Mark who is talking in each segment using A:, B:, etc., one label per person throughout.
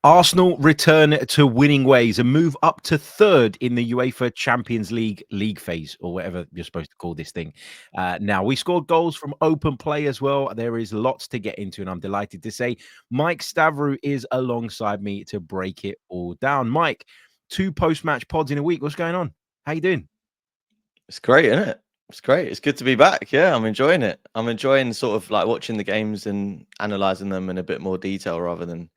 A: Arsenal return to winning ways and move up to third in the UEFA Champions League phase, or whatever you're supposed to call this thing. Now, we scored goals from open play as well. There is lots to get into, and I'm delighted to say Mike Stavrou is alongside me to break it all down. Mike, 2 post-match pods in a week. What's going on? How you doing?
B: It's great, isn't it? It's great. It's good to be back. Yeah, I'm enjoying it. I'm enjoying sort of like watching the games and analysing them in a bit more detail rather than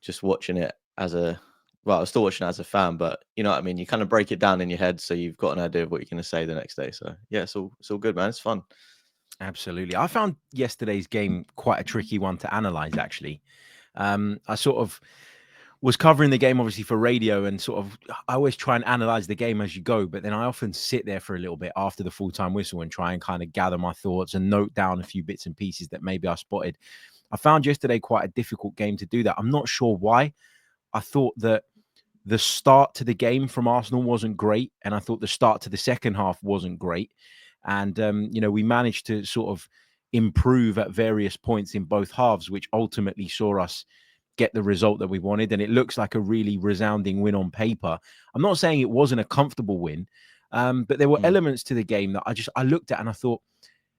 B: just watching it as I was still watching it as a fan, but you know what I mean? You kind of break it down in your head so you've got an idea of what you're going to say the next day. So yeah, it's all good, man. It's fun.
A: Absolutely. I found yesterday's game quite a tricky one to analyse, actually. I sort of was covering the game, obviously, for radio, and I always try and analyze the game as you go, but then I often sit there for a little bit after the full-time whistle and try and kind of gather my thoughts and note down a few bits and pieces that maybe I spotted. I found yesterday quite a difficult game to do that. I'm not sure why. I thought that the start to the game from Arsenal wasn't great, and I thought the start to the second half wasn't great. And, we managed to sort of improve at various points in both halves, which ultimately saw us get the result that we wanted. And it looks like a really resounding win on paper. I'm not saying it wasn't a comfortable win, but there were elements to the game that I looked at and I thought,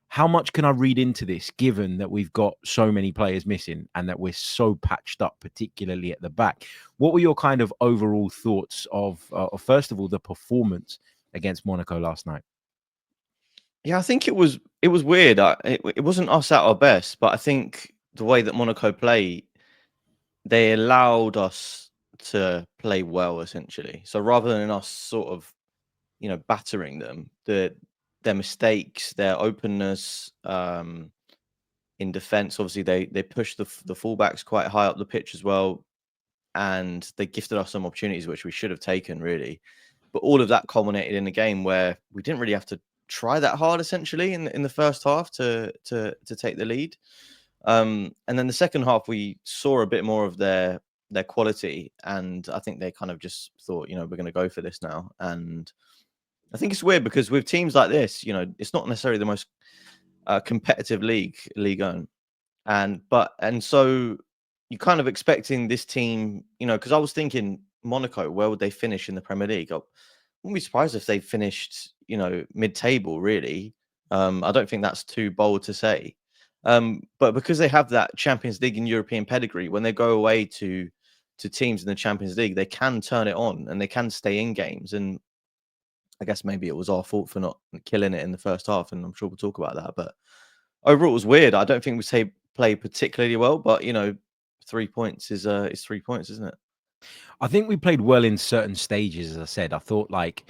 A: how much can I read into this, given that we've got so many players missing and that we're so patched up, particularly at the back? What were your kind of overall thoughts of first of all, the performance against Monaco last night?
B: Yeah, I think it was weird. It wasn't us at our best, but I think the way that Monaco play, they allowed us to play well, essentially. So rather than us sort of, battering them, their mistakes, their openness in defense, obviously they pushed the fullbacks quite high up the pitch as well, and they gifted us some opportunities which we should have taken, really. But all of that culminated in a game where we didn't really have to try that hard, essentially, in the first half to take the lead. And then the second half, we saw a bit more of their quality, and I think they kind of just thought, we're going to go for this now. And I think it's weird because with teams like this, it's not necessarily the most competitive league on, and so you're kind of expecting this team, because I was thinking Monaco, where would they finish in the Premier League? I wouldn't be surprised if they finished, mid-table, really. I don't think that's too bold to say. But because they have that Champions League and European pedigree, when they go away to teams in the Champions League, they can turn it on and they can stay in games. And I guess maybe it was our fault for not killing it in the first half, and I'm sure we'll talk about that. But overall, it was weird. I don't think we play particularly well, but 3 points is 3 points, isn't it?
A: I think we played well in certain stages, as I said. I thought, like,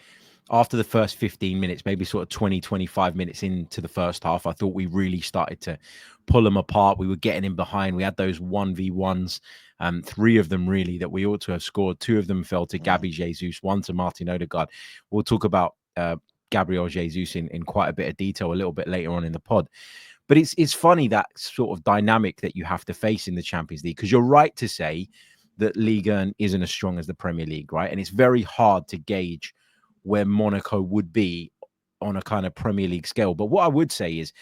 A: after the first 15 minutes, maybe sort of 20, 25 minutes into the first half, I thought we really started to pull them apart. We were getting in behind. We had those 1v1s, 3 of them really that we ought to have scored. 2 of them fell to Gabriel Jesus, 1 to Martin Odegaard. We'll talk about Gabriel Jesus in quite a bit of detail a little bit later on in the pod. But it's funny, that sort of dynamic that you have to face in the Champions League, because you're right to say that Ligue 1 isn't as strong as the Premier League, right? And it's very hard to gauge where Monaco would be on a kind of Premier League scale. But what I would say is,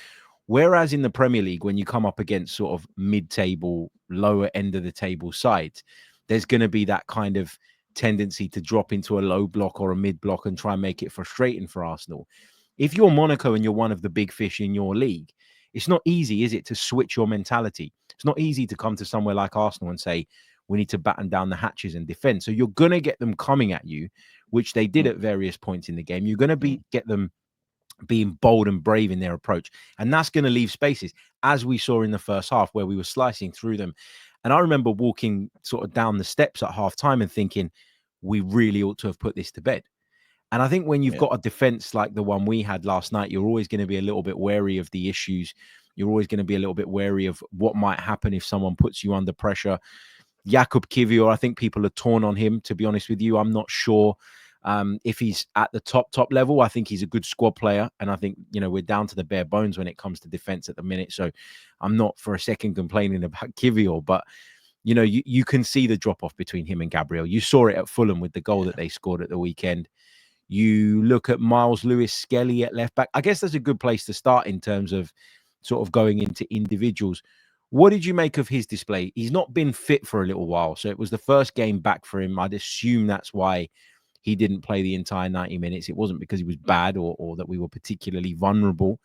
A: whereas in the Premier League, when you come up against sort of mid-table, lower end of the table sides, there's going to be that kind of tendency to drop into a low block or a mid block and try and make it frustrating for Arsenal. If you're Monaco and you're one of the big fish in your league, it's not easy, is it, to switch your mentality? It's not easy to come to somewhere like Arsenal and say, we need to batten down the hatches and defend. So you're going to get them coming at you, which they did at various points in the game. You're going to get them being bold and brave in their approach. And that's going to leave spaces, as we saw in the first half, where we were slicing through them. And I remember walking sort of down the steps at half time and thinking, we really ought to have put this to bed. And I think when you've got a defense like the one we had last night, you're always going to be a little bit wary of the issues. You're always going to be a little bit wary of what might happen if someone puts you under pressure. Jakub Kiwior, I think people are torn on him, to be honest with you. I'm not sure if he's at the top level. I think he's a good squad player. And I think, we're down to the bare bones when it comes to defense at the minute. So I'm not for a second complaining about Kiwior, but, you can see the drop-off between him and Gabriel. You saw it at Fulham with the goal that they scored at the weekend. You look at Miles Lewis-Skelly at left back. I guess that's a good place to start in terms of sort of going into individuals. What did you make of his display? He's not been fit for a little while, so it was the first game back for him. I'd assume that's why he didn't play the entire 90 minutes. It wasn't because he was bad or that we were particularly vulnerable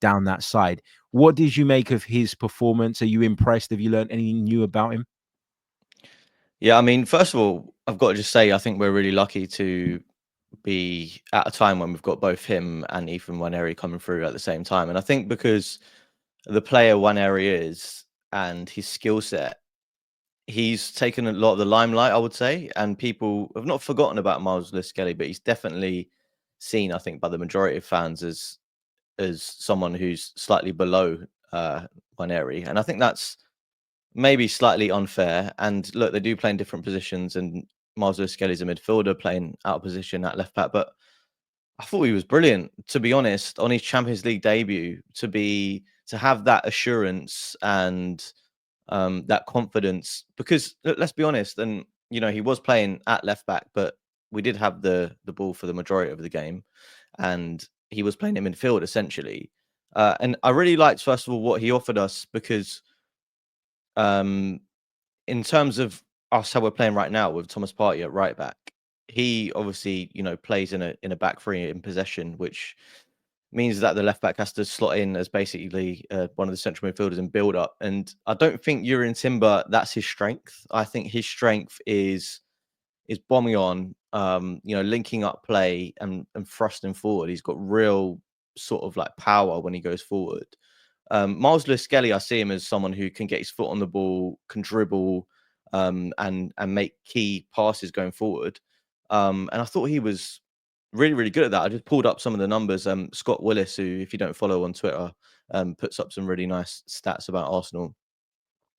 A: down that side. What did you make of his performance? Are you impressed? Have you learned anything new about him?
B: Yeah, I mean, first of all, I've got to just say I think we're really lucky to be at a time when we've got both him and Ethan Waneri coming through at the same time. And I think because the player Waneri is and his skill set, he's taken a lot of the limelight, I would say, and people have not forgotten about Miles Lewis-Skelly, but he's definitely seen, I think, by the majority of fans as someone who's slightly below Waneri. And I think that's maybe slightly unfair. And look, they do play in different positions, and Miles Lewis-Skelly's a midfielder playing out of position at left back. But I thought he was brilliant, to be honest, on his Champions League debut, to have that assurance and that confidence. Because let's be honest, and he was playing at left back, but we did have the ball for the majority of the game, and he was playing in midfield essentially. And I really liked, first of all, what he offered us because in terms of us, how we're playing right now with Thomas Partey at right back, he obviously, plays in a back three in possession, which means that the left back has to slot in as basically one of the central midfielders and build up. And I don't think Jurrien Timber, that's his strength. I think his strength is bombing on, linking up play and thrusting forward. He's got real sort of like power when he goes forward. Miles Lewis-Skelly, I see him as someone who can get his foot on the ball, can dribble, and make key passes going forward. And I thought he was really, really good at that. I just pulled up some of the numbers. Scott Willis, who, if you don't follow on Twitter, puts up some really nice stats about Arsenal.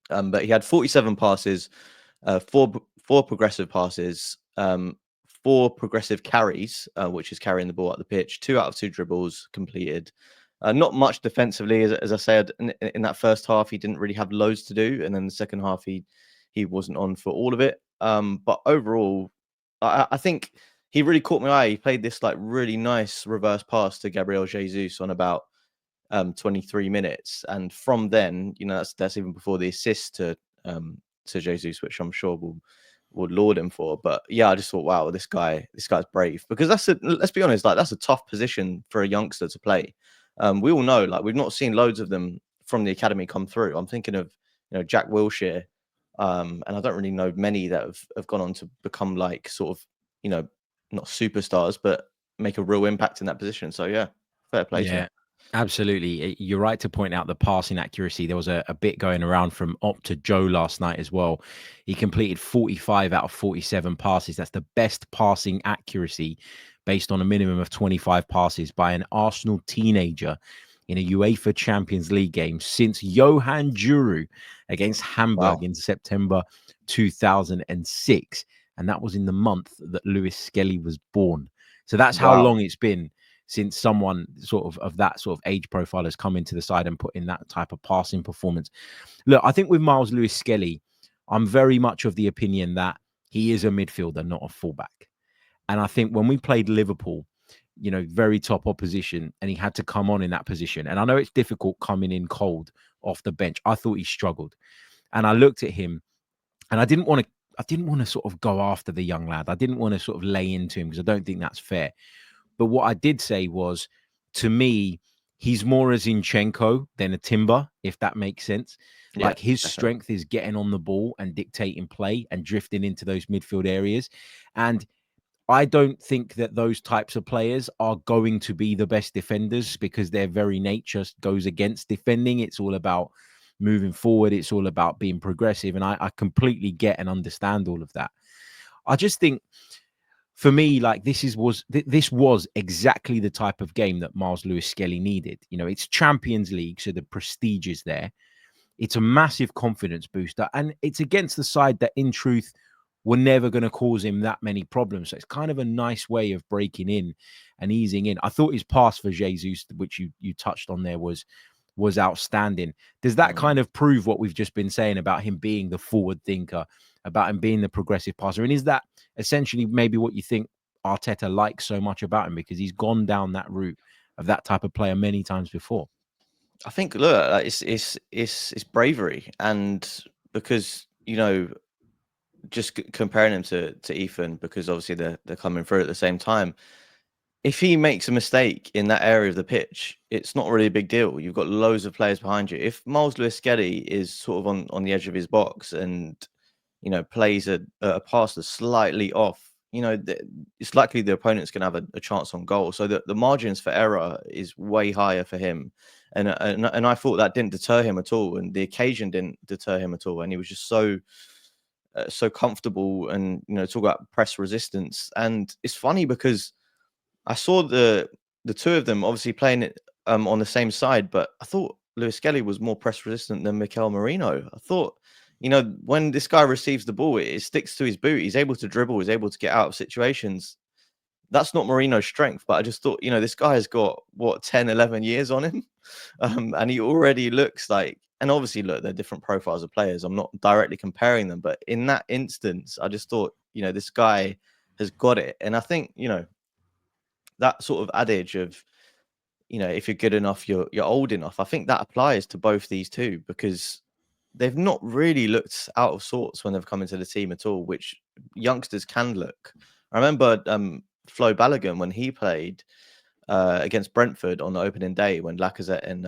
B: But he had 47 passes, four progressive passes, 4 progressive carries, which is carrying the ball up the pitch, 2 out of 2 dribbles completed. Not much defensively, as I said, in that first half, he didn't really have loads to do, and then the second half, he wasn't on for all of it. But overall, I think he really caught my eye. He played this like really nice reverse pass to Gabriel Jesus on about 23 minutes, and from then, that's even before the assist to Jesus, which I'm sure will laud him for. But yeah, I just thought, wow, this guy's brave, because let's be honest, like that's a tough position for a youngster to play. We all know, like, we've not seen loads of them from the academy come through. I'm thinking of Jack Wilshere, and I don't really know many that have gone on to become like sort of not superstars, but make a real impact in that position. So yeah, fair play to him.
A: Yeah, absolutely. You're right to point out the passing accuracy. There was a bit going around from Opta Joe last night as well. He completed 45 out of 47 passes. That's the best passing accuracy based on a minimum of 25 passes by an Arsenal teenager in a UEFA Champions League game since Johan Djourou against Hamburg in September 2006. And that was in the month that Lewis-Skelly was born. So that's how long it's been since someone of that sort of age profile has come into the side and put in that type of passing performance. Look, I think with Miles Lewis-Skelly, I'm very much of the opinion that he is a midfielder, not a fullback. And I think when we played Liverpool, very top opposition, and he had to come on in that position. And I know it's difficult coming in cold off the bench. I thought he struggled. And I looked at him, and I didn't want to sort of go after the young lad. I didn't want to sort of lay into him because I don't think that's fair. But what I did say was, to me, he's more a Zinchenko than a Timber, if that makes sense.
B: Yeah,
A: like his
B: definitely.
A: strength is getting on the ball and dictating play and drifting into those midfield areas. And I don't think that those types of players are going to be the best defenders because their very nature goes against defending. It's all about moving forward. It's all about being progressive. And I completely get and understand all of that. I just think, for me, like this was exactly the type of game that Miles Lewis-Skelly needed. It's Champions League, so the prestige is there. It's a massive confidence booster, and it's against the side that, in truth, were never going to cause him that many problems. So it's kind of a nice way of breaking in and easing in. I thought his pass for Jesus, which you touched on there, was outstanding. Does that kind of prove what we've just been saying about him being the forward thinker, about him being the progressive passer? And is that essentially maybe what you think Arteta likes so much about him, because he's gone down that route of that type of player many times before?
B: I think look, it's bravery, and because just comparing him to Ethan, because obviously they're coming through at the same time. If he makes a mistake in that area of the pitch, it's not really a big deal. You've got loads of players behind you. If Miles Lewis-Skelly is sort of on the edge of his box and plays a pass that's slightly off, it's likely the opponent's going to have a chance on goal. So the margins for error is way higher for him, and I thought that didn't deter him at all, and the occasion didn't deter him at all, and he was just so comfortable, and talk about press resistance. And it's funny because I saw the two of them obviously playing it on the same side, but I thought Lewis-Skelly was more press resistant than Mikel Merino. I thought, when this guy receives the ball, it sticks to his boot. He's able to dribble. He's able to get out of situations. That's not Merino's strength, but I just thought, this guy has got, 10, 11 years on him. And he already looks like, and obviously, look, they're different profiles of players. I'm not directly comparing them, but in that instance, I just thought, this guy has got it. And I think, that sort of adage of, if you're good enough, you're old enough. I think that applies to both these two, because they've not really looked out of sorts when they've come into the team at all, which youngsters can look. I remember Flo Balogun when he played against Brentford on the opening day when Lacazette and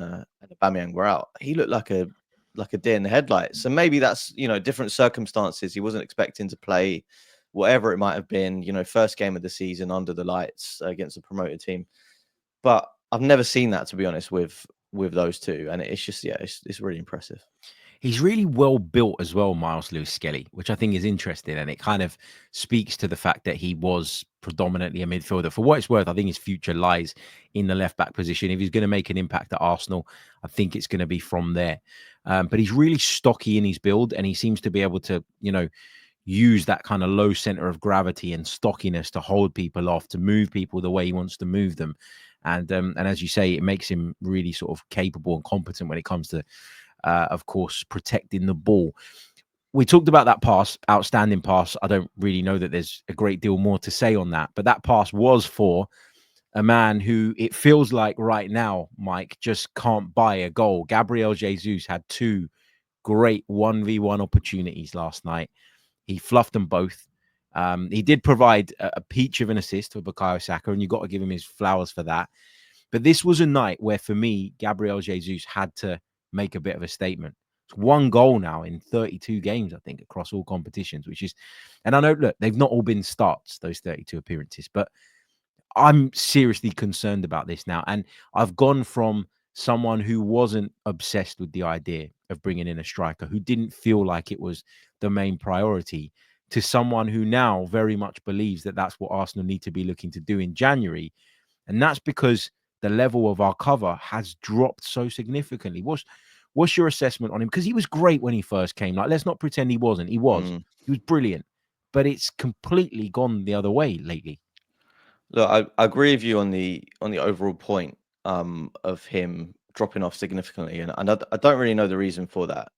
B: Aubameyang were out. He looked like a deer in the headlights. So maybe that's different circumstances. He wasn't expecting to play, whatever it might have been. First game of the season under the lights against a promoted team. But I've never seen that, to be honest, with those two, and it's just it's really impressive.
A: He's really well built as well, Miles Lewis-Skelly, which I think is interesting. And it kind of speaks to the fact that he was predominantly a midfielder. For what it's worth, I think his future lies in the left-back position. If he's going to make an impact at Arsenal, I think it's going to be from there. But he's really stocky in his build, and he seems to be able to, use that kind of low center of gravity and stockiness to hold people off, to move people the way he wants to move them. And as you say, it makes him really sort of capable and competent when it comes to of course, protecting the ball. We talked about that pass, outstanding pass. I don't really know that there's a great deal more to say on that, but that pass was for a man who it feels like right now, Mike, just can't buy a goal. Gabriel Jesus had two great 1v1 opportunities last night. He fluffed them both. He did provide a peach of an assist for Bukayo Saka, and you've got to give him his flowers for that. But this was a night where, for me, Gabriel Jesus had to make a bit of a statement. It's one goal now in 32 games, I think, across all competitions, which is, and I know, look, they've not all been starts, those 32 appearances, but I'm seriously concerned about this now. And I've gone from someone who wasn't obsessed with the idea of bringing in a striker, who didn't feel like it was the main priority, to someone who now very much believes that that's what Arsenal need to be looking to do in January. And that's because the level of our cover has dropped so significantly. What's your assessment on him? Because he was great when he first came. Like, let's not pretend he wasn't. He was. He was brilliant. But it's completely gone the other way lately.
B: Look, I agree with you on the overall point of him dropping off significantly, and I don't really know the reason for that.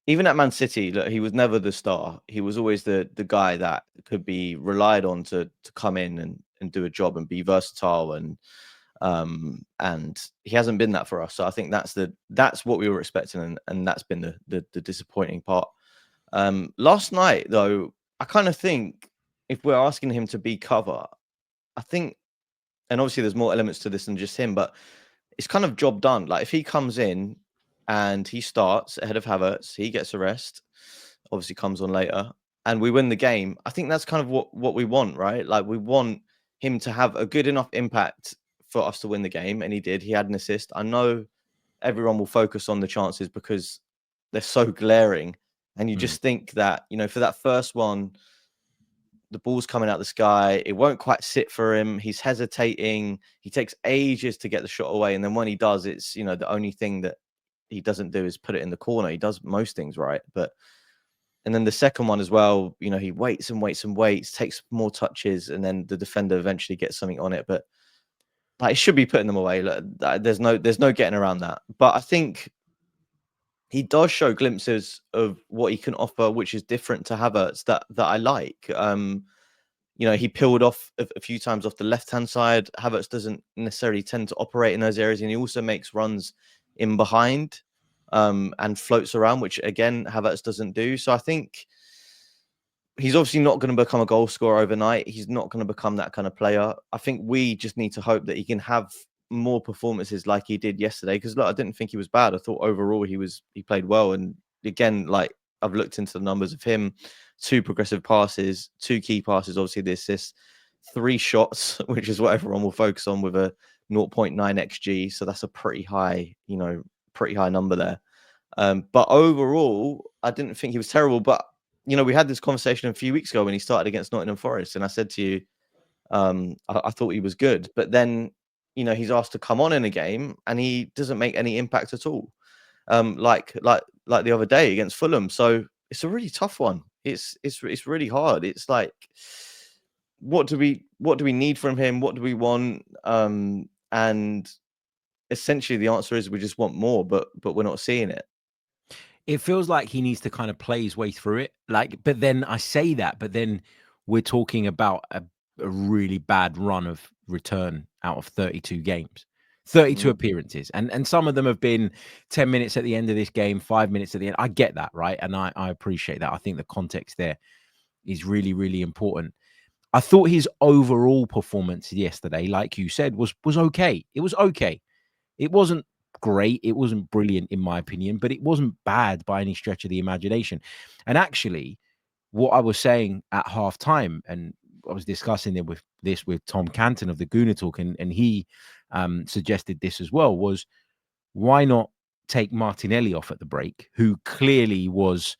B: Even at Man City, look, he was never the star. He was always the guy that could be relied on to come in and do a job and be versatile, and he hasn't been that for us. So I think that's what we were expecting, and that's been the disappointing part. Last night, though, I kind of think if we're asking him to be cover, I think, and obviously there's more elements to this than just him, but it's kind of job done. Like, if he comes in and he starts ahead of Havertz, he gets a rest, obviously comes on later, and we win the game, I think that's kind of what we want, right? Like, we want him to have a good enough impact for us to win the game, and he did. He had an assist. I know everyone will focus on the chances because they're so glaring, and you just think that, for that first one, the ball's coming out the sky, it won't quite sit for him, he's hesitating, he takes ages to get the shot away, and then when he does, it's the only thing that he doesn't do is put it in the corner. He does most things right, and then the second one as well, he waits and waits and waits, takes more touches, and then the defender eventually gets something on it. But like, he should be putting them away. There's no getting around that. But I think he does show glimpses of what he can offer, which is different to Havertz, that I like. he peeled off a few times off the left-hand side. Havertz doesn't necessarily tend to operate in those areas, and he also makes runs in behind and floats around, which, again, Havertz doesn't do. So I think he's obviously not going to become a goal scorer overnight. He's not going to become that kind of player. I think we just need to hope that he can have more performances like he did yesterday. Because look, I didn't think he was bad. I thought overall he played well. And again, like, I've looked into the numbers of him: 2 progressive passes, 2 key passes, obviously the assists, 3 shots, which is what everyone will focus on, with a 0.9 xg. So that's a pretty high number there. But overall, I didn't think he was terrible. But we had this conversation a few weeks ago when he started against Nottingham Forest, and I said to you, I thought he was good. But then, he's asked to come on in a game, and he doesn't make any impact at all. Like the other day against Fulham. So it's a really tough one. It's really hard. It's like, what do we need from him? What do we want? And essentially, the answer is we just want more, but we're not seeing it.
A: It feels like he needs to kind of play his way through it. But then I say that, but then we're talking about a really bad run of return out of 32 games, 32 appearances. And some of them have been 10 minutes at the end of this game, 5 minutes at the end. I get that, right? And I appreciate that. I think the context there is really, really important. I thought his overall performance yesterday, like you said, was okay. It was okay. It wasn't great. It wasn't brilliant, in my opinion, but it wasn't bad by any stretch of the imagination. And actually, what I was saying at halftime, and I was discussing it with Tom Canton of the Gooner Talk, and he suggested this as well, was why not take Martinelli off at the break, who clearly was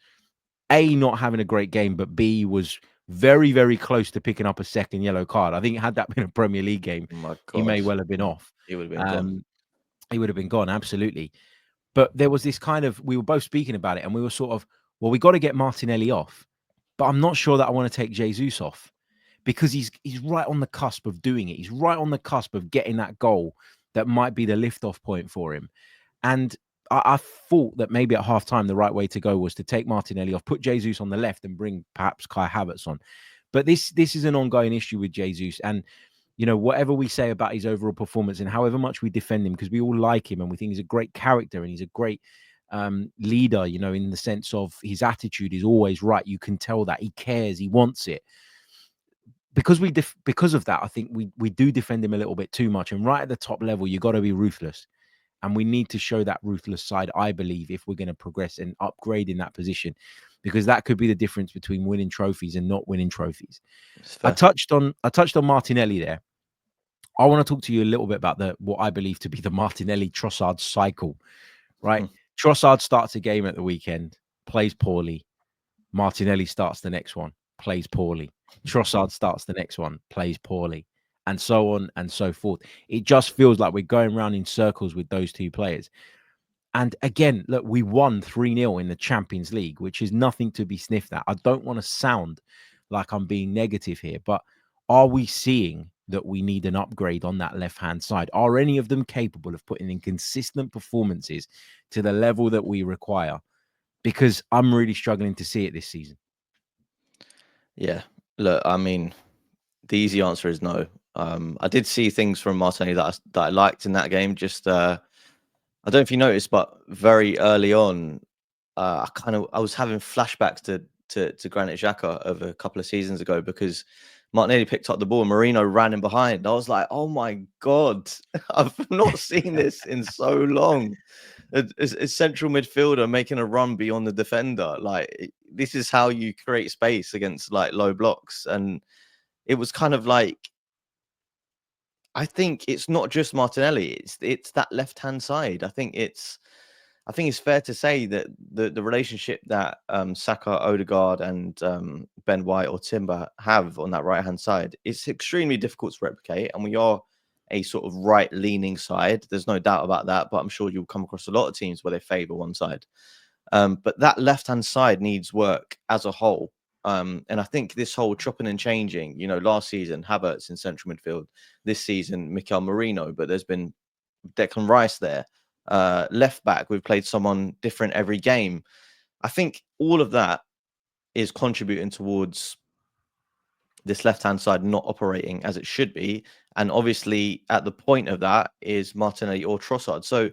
A: A, not having a great game, but B, was very, very close to picking up a second yellow card. I think had that been a Premier League game, he may well have been off.
B: He would have been gone.
A: He would have been gone, absolutely. But there was this kind of, we were both speaking about it, and we were sort of, well, we got to get Martinelli off, but I'm not sure that I want to take Jesus off, because he's right on the cusp of doing it. He's right on the cusp of getting that goal that might be the lift-off point for him. And I thought that maybe at halftime the right way to go was to take Martinelli off, put Jesus on the left, and bring perhaps Kai Havertz on. But this is an ongoing issue with Jesus. And whatever we say about his overall performance and however much we defend him, because we all like him and we think he's a great character and he's a great leader, in the sense of his attitude is always right. You can tell that he cares, he wants it. Because of that, I think we do defend him a little bit too much. And right at the top level, you got to be ruthless. And we need to show that ruthless side, I believe, if we're going to progress and upgrade in that position, because that could be the difference between winning trophies and not winning trophies. I touched on Martinelli there. I want to talk to you a little bit about what I believe to be the Martinelli Trossard cycle, right? Trossard starts a game at the weekend, plays poorly. Martinelli starts the next one, plays poorly. Trossard starts the next one, plays poorly, and so on and so forth. It just feels like we're going around in circles with those two players. And again, look, we won 3-0 in the Champions League, which is nothing to be sniffed at. I don't want to sound like I'm being negative here, but are we seeing that we need an upgrade on that left-hand side? Are any of them capable of putting in consistent performances to the level that we require? Because I'm really struggling to see it this season.
B: Yeah, look, I mean, the easy answer is no. I did see things from Martinelli that I liked in that game. Just I don't know if you noticed, but very early on, I was having flashbacks to Granit Xhaka of a couple of seasons ago, because Martinelli picked up the ball and Marino ran in behind. I was like, oh my God, I've not seen this in so long. A central midfielder making a run beyond the defender. Like, this is how you create space against like low blocks. And it was kind of like, I think it's not just Martinelli. It's that left-hand side. I think it's fair to say that the relationship that Saka, Odegaard, and Ben White or Timber have on that right-hand side, it's extremely difficult to replicate. And we are a sort of right-leaning side. There's no doubt about that. But I'm sure you'll come across a lot of teams where they favour one side. But that left-hand side needs work as a whole. And I think this whole chopping and changing, last season, Havertz in central midfield, this season, Mikel Merino, but there's been Declan Rice there. Left back, we've played someone different every game. I think all of that is contributing towards this left-hand side not operating as it should be. And obviously at the point of that is Martinelli or Trossard. So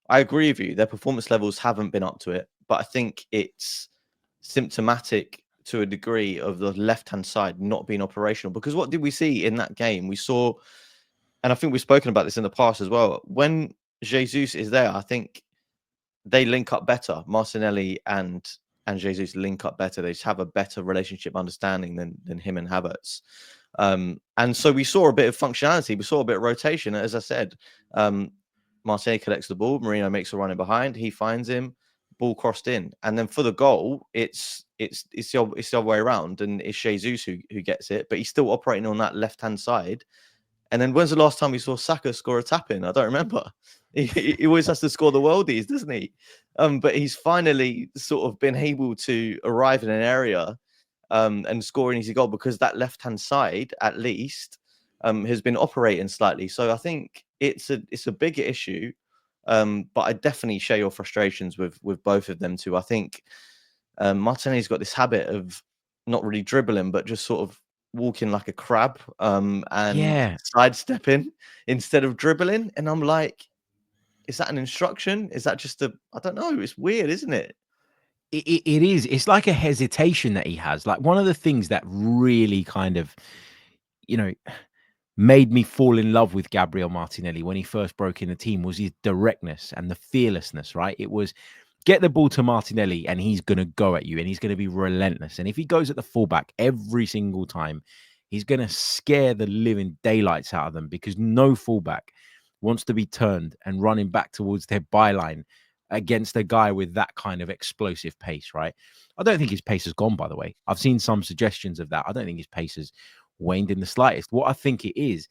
B: I agree with you. Their performance levels haven't been up to it, but I think it's symptomatic to a degree of the left-hand side not being operational. Because what did we see in that game? We saw, and I think we've spoken about this in the past as well, when Jesus is there, I think they link up better. Martinelli and Jesus link up better. They just have a better relationship understanding than him and Havertz. And so we saw a bit of functionality. We saw a bit of rotation. As I said, Martinelli collects the ball. Merino makes a run in behind. He finds him. Ball crossed in. And then for the goal, it's the other way around. And it's Jesus who gets it. But he's still operating on that left-hand side. And then when's the last time we saw Saka score a tap-in? I don't remember. He always has to score the worldies, doesn't he? But he's finally sort of been able to arrive in an area and score an easy goal because that left-hand side, at least, has been operating slightly. So I think it's a bigger issue. But I definitely share your frustrations with both of them too. I think Martinelli's got this habit of not really dribbling, but just sort of walking like a crab and sidestepping instead of dribbling. And I'm like, is that an instruction? Is that just I don't know. It's weird, isn't it?
A: It is. It's like a hesitation that he has. Like one of the things that really kind of, made me fall in love with Gabriel Martinelli when he first broke in the team was his directness and the fearlessness, right? It was get the ball to Martinelli and he's going to go at you and he's going to be relentless. And if he goes at the fullback every single time, he's going to scare the living daylights out of them because no fullback wants to be turned and running back towards their byline against a guy with that kind of explosive pace, right? I don't think his pace has gone, by the way. I've seen some suggestions of that. I don't think his pace has waned in the slightest. What I think it is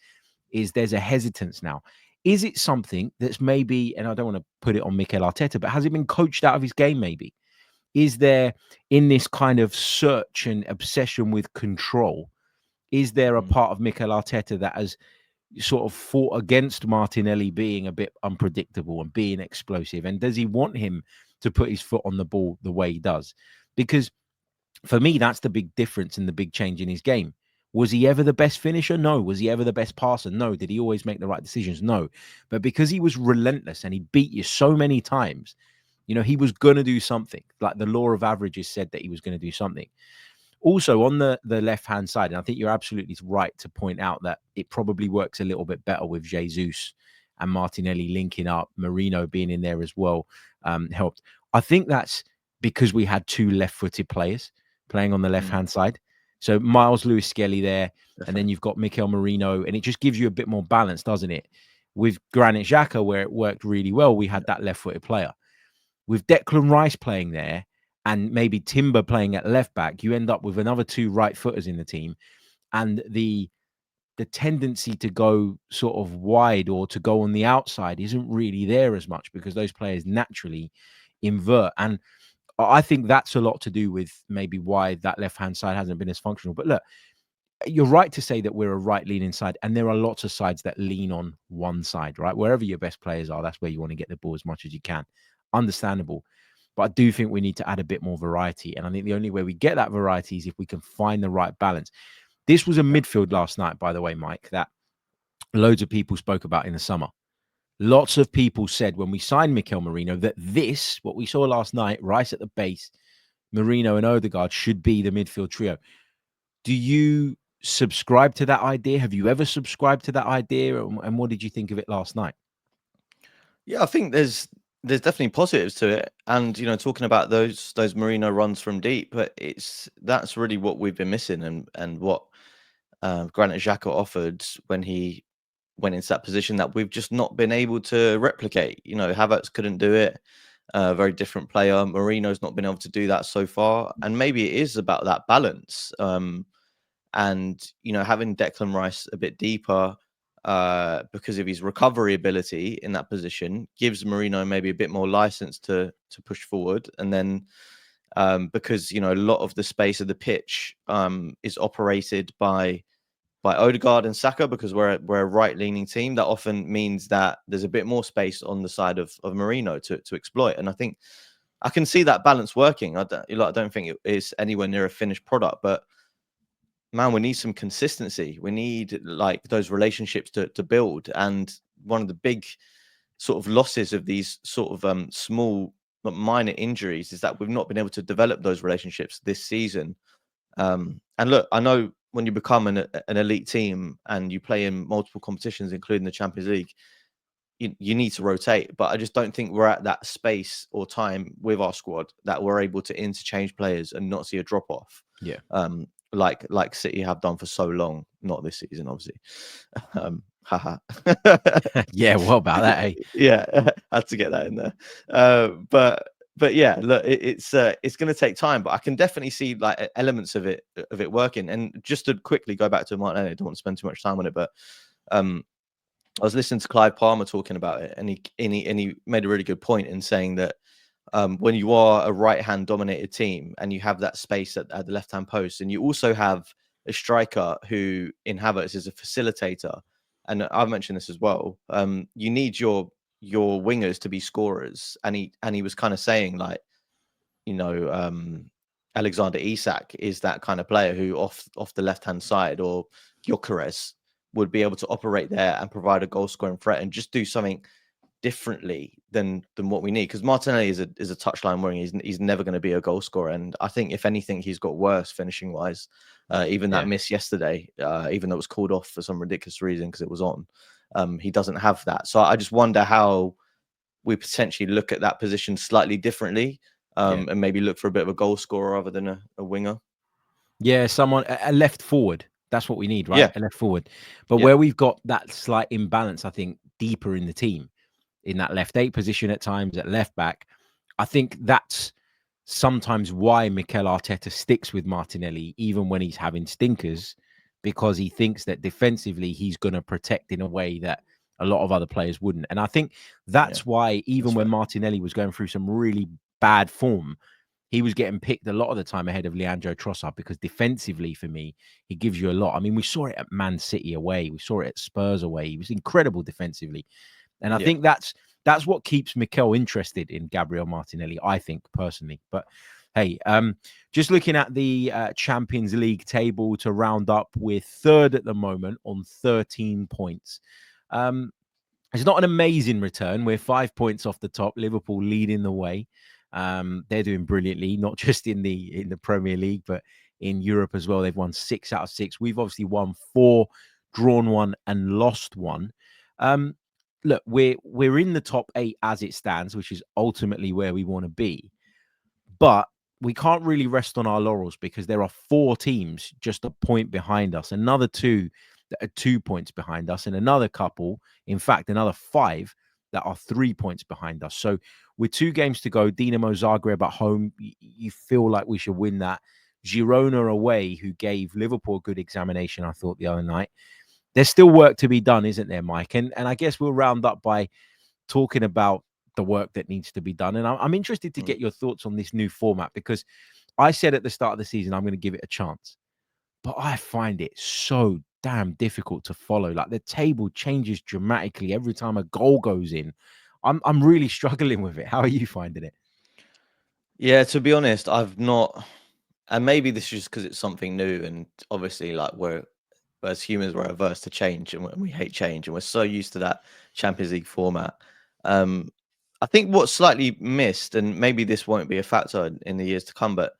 A: there's a hesitance now. Is it something that's maybe, and I don't want to put it on Mikel Arteta, but has he been coached out of his game maybe? Is there, in this kind of search and obsession with control, is there a part of Mikel Arteta that has sort of fought against Martinelli being a bit unpredictable and being explosive? And does he want him to put his foot on the ball the way he does? Because for me, that's the big difference and the big change in his game. Was he ever the best finisher? No. Was he ever the best passer? No. Did he always make the right decisions? No. But because he was relentless and he beat you so many times, he was going to do something. Like the law of averages said that he was going to do something. Also, on the left-hand side, and I think you're absolutely right to point out that it probably works a little bit better with Jesus and Martinelli linking up, Merino being in there as well helped. I think that's because we had two left-footed players playing on the left-hand side. So Miles Lewis-Skelly there, and then you've got Mikel Merino, and it just gives you a bit more balance, doesn't it? With Granit Xhaka, where it worked really well, we had that left-footed player. With Declan Rice playing there, and maybe Timber playing at left back, you end up with another two right-footers in the team, and the tendency to go sort of wide or to go on the outside isn't really there as much because those players naturally invert. And I think that's a lot to do with maybe why that left-hand side hasn't been as functional. But look, you're right to say that we're a right-leaning side, and there are lots of sides that lean on one side, right? Wherever your best players are, that's where you want to get the ball as much as you can. Understandable. But I do think we need to add a bit more variety. And I think the only way we get that variety is if we can find the right balance. This was a midfield last night, by the way, Mike, that loads of people spoke about in the summer. Lots of people said when we signed Mikel Merino that what we saw last night, Rice at the base, Merino and Odegaard should be the midfield trio. Do you subscribe to that idea? Have you ever subscribed to that idea? And what did you think of it last night?
B: Yeah, I think there's definitely positives to it. And, talking about those Merino runs from deep, but that's really what we've been missing and what Granit Xhaka offered when he went into that position that we've just not been able to replicate. Havertz couldn't do it. Very different player. Marino's not been able to do that so far. And maybe it is about that balance. And, having Declan Rice a bit deeper because of his recovery ability in that position gives Merino maybe a bit more license to push forward. And then because, a lot of the space of the pitch is operated by Odegaard and Saka, because we're a right-leaning team, that often means that there's a bit more space on the side of Merino to exploit. And I think I can see that balance working. I don't think it is anywhere near a finished product, but man, we need some consistency. We need like those relationships to build. And one of the big sort of losses of these sort of small but minor injuries is that we've not been able to develop those relationships this season. And look, I know when you become an elite team and you play in multiple competitions, including the Champions League, you need to rotate. But I just don't think we're at that space or time with our squad that we're able to interchange players and not see a drop off.
A: Yeah.
B: Like City have done for so long, not this season, obviously. Haha.
A: Yeah, what about that, eh?
B: Yeah, had to get that in there. But yeah, look, it's going to take time, but I can definitely see like elements of it working. And just to quickly go back to Martinelli, I don't want to spend too much time on it, but I was listening to Clive Palmer talking about it, and he made a really good point in saying that when you are a right-hand dominated team and you have that space at the left-hand post, and you also have a striker who in Havertz is a facilitator, and I've mentioned this as well, you need your wingers to be scorers. And he was kind of saying like, Alexander Isak is that kind of player who off the left-hand side, or Gyökeres would be able to operate there and provide a goal-scoring threat and just do something differently than what we need. Because Martinelli is a touchline winger. He's never going to be a goal scorer, and I think if anything, he's got worse finishing wise. Even that miss yesterday, even though it was called off for some ridiculous reason because it was on, he doesn't have that. So I just wonder how we potentially look at that position slightly differently, and maybe look for a bit of a goal scorer rather than a winger.
A: Yeah, someone a left forward. That's what we need, right?
B: Yeah.
A: A left forward. But where we've got that slight imbalance, I think, deeper in the team, in that left 8 position at times, at left back, I think that's sometimes why Mikel Arteta sticks with Martinelli, even when he's having stinkers, because he thinks that defensively he's going to protect in a way that a lot of other players wouldn't. And I think that's why even when Martinelli was going through some really bad form, he was getting picked a lot of the time ahead of Leandro Trossard, because defensively, for me, he gives you a lot. I mean, we saw it at Man City away. We saw it at Spurs away. He was incredible defensively. And I think that's what keeps Mikel interested in Gabriel Martinelli, I think, personally. But hey, just looking at the Champions League table to round up, we're third at the moment on 13 points. It's not an amazing return. We're 5 points off the top. Liverpool leading the way. They're doing brilliantly, not just in the Premier League, but in Europe as well. They've won 6 out of 6. We've obviously won 4, drawn 1, and lost 1. Look, we're in the top 8 as it stands, which is ultimately where we want to be. But we can't really rest on our laurels, because there are 4 teams just a point behind us, another 2 that are 2 points behind us, and another couple, in fact, another 5 that are 3 points behind us. So with 2 games to go, Dinamo Zagreb at home, you feel like we should win that. Girona away, who gave Liverpool a good examination, I thought, the other night. There's still work to be done, isn't there, Mike? And I guess we'll round up by talking about the work that needs to be done. And I'm interested to get your thoughts on this new format, because I said at the start of the season, I'm going to give it a chance. But I find it so damn difficult to follow. Like, the table changes dramatically every time a goal goes in. I'm really struggling with it. How are you finding it?
B: Yeah, to be honest, I've not, and maybe this is just because it's something new, and obviously, like, we're as humans, we're averse to change, and we hate change, and we're so used to that Champions League format. I think what's slightly missed, and maybe this won't be a factor in the years to come, but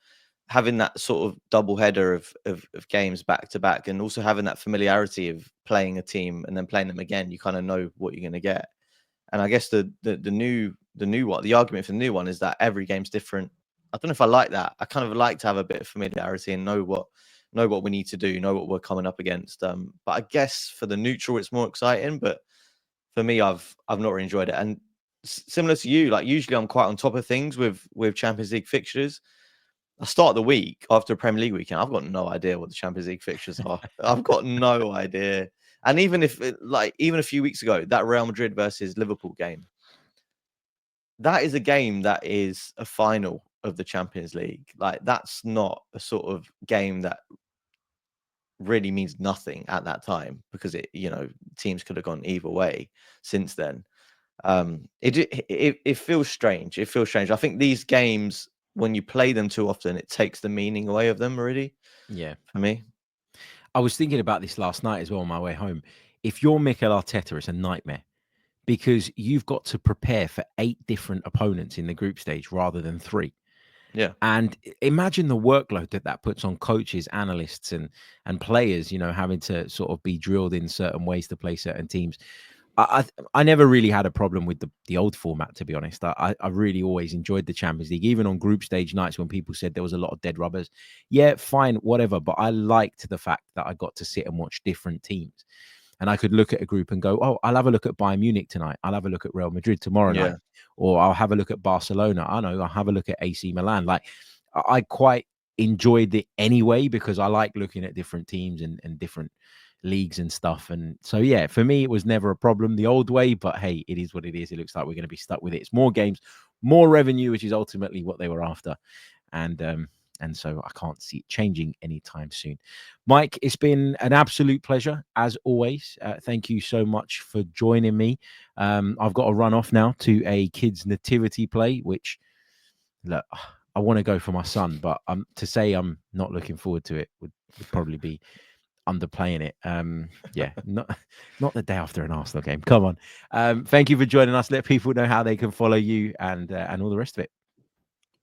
B: having that sort of double header of games back to back, and also having that familiarity of playing a team and then playing them again, you kind of know what you're going to get. And I guess the new one, the argument for the new one is that every game's different. I don't know if I like that. I kind of like to have a bit of familiarity and know what we need to do, know what we're coming up against. But I guess for the neutral, it's more exciting. But for me, I've not really enjoyed it. And similar to you, like, usually I'm quite on top of things with Champions League fixtures. I start the week after a Premier League weekend, I've got no idea what the Champions League fixtures are. I've got no idea. And even a few weeks ago, that Real Madrid versus Liverpool game, that is a game that is a final of the Champions League. Like, that's not a sort of game that really means nothing at that time, because teams could have gone either way since then. It feels strange. It feels strange. I think these games, when you play them too often, it takes the meaning away of them already.
A: Yeah.
B: For me.
A: I was thinking about this last night as well on my way home. If you're Mikel Arteta, it's a nightmare because you've got to prepare for 8 different opponents in the group stage rather than 3.
B: Yeah.
A: And imagine the workload that puts on coaches, analysts, and players. Having to sort of be drilled in certain ways to play certain teams. I never really had a problem with the old format, to be honest. I really always enjoyed the Champions League, even on group stage nights when people said there was a lot of dead rubbers. Yeah, fine, whatever. But I liked the fact that I got to sit and watch different teams. And I could look at a group and go, oh, I'll have a look at Bayern Munich tonight. I'll have a look at Real Madrid tomorrow night.
B: Yeah.
A: Or I'll have a look at Barcelona. I know, I'll have a look at AC Milan. Like, I quite enjoyed it anyway because I like looking at different teams and different leagues and stuff. And so, yeah, for me, it was never a problem the old way. But hey, it is what it is. It looks like we're going to be stuck with it. It's more games, more revenue, which is ultimately what they were after. And so I can't see it changing anytime soon. Mike, it's been an absolute pleasure, as always. Thank you so much for joining me. I've got to run off now to a kids' nativity play, which, look, I want to go for my son, but to say I'm not looking forward to it would probably be underplaying it. Yeah, not the day after an Arsenal game. Come on. Thank you for joining us. Let people know how they can follow you and all the rest of it.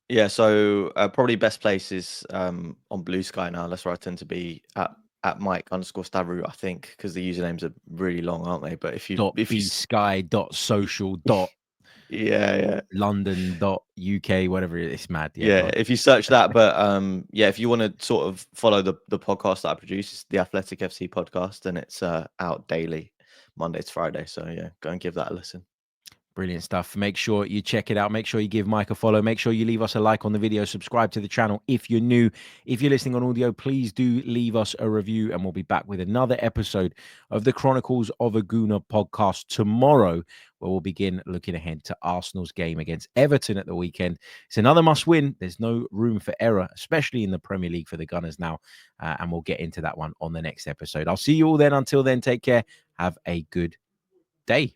B: Yeah, so probably best place is on Blue Sky now. That's where I tend to be at Mike_Stavrou, I think, because the usernames are really long, aren't they? But if you
A: .bsky.social.
B: yeah,
A: London.uk, whatever it is, it's mad.
B: Yeah, if you search that. But yeah, if you want to sort of follow the podcast that I produce, it's the Athletic FC podcast, and it's out daily, Monday to Friday. So yeah, go and give that a listen.
A: Brilliant stuff. Make sure you check it out. Make sure you give Mike a follow. Make sure you leave us a like on the video. Subscribe to the channel if you're new. If you're listening on audio, please do leave us a review, and we'll be back with another episode of the Chronicles of a Gooner podcast tomorrow, where we'll begin looking ahead to Arsenal's game against Everton at the weekend. It's another must-win. There's no room for error, especially in the Premier League for the Gunners now, and we'll get into that one on the next episode. I'll see you all then. Until then, take care. Have a good day.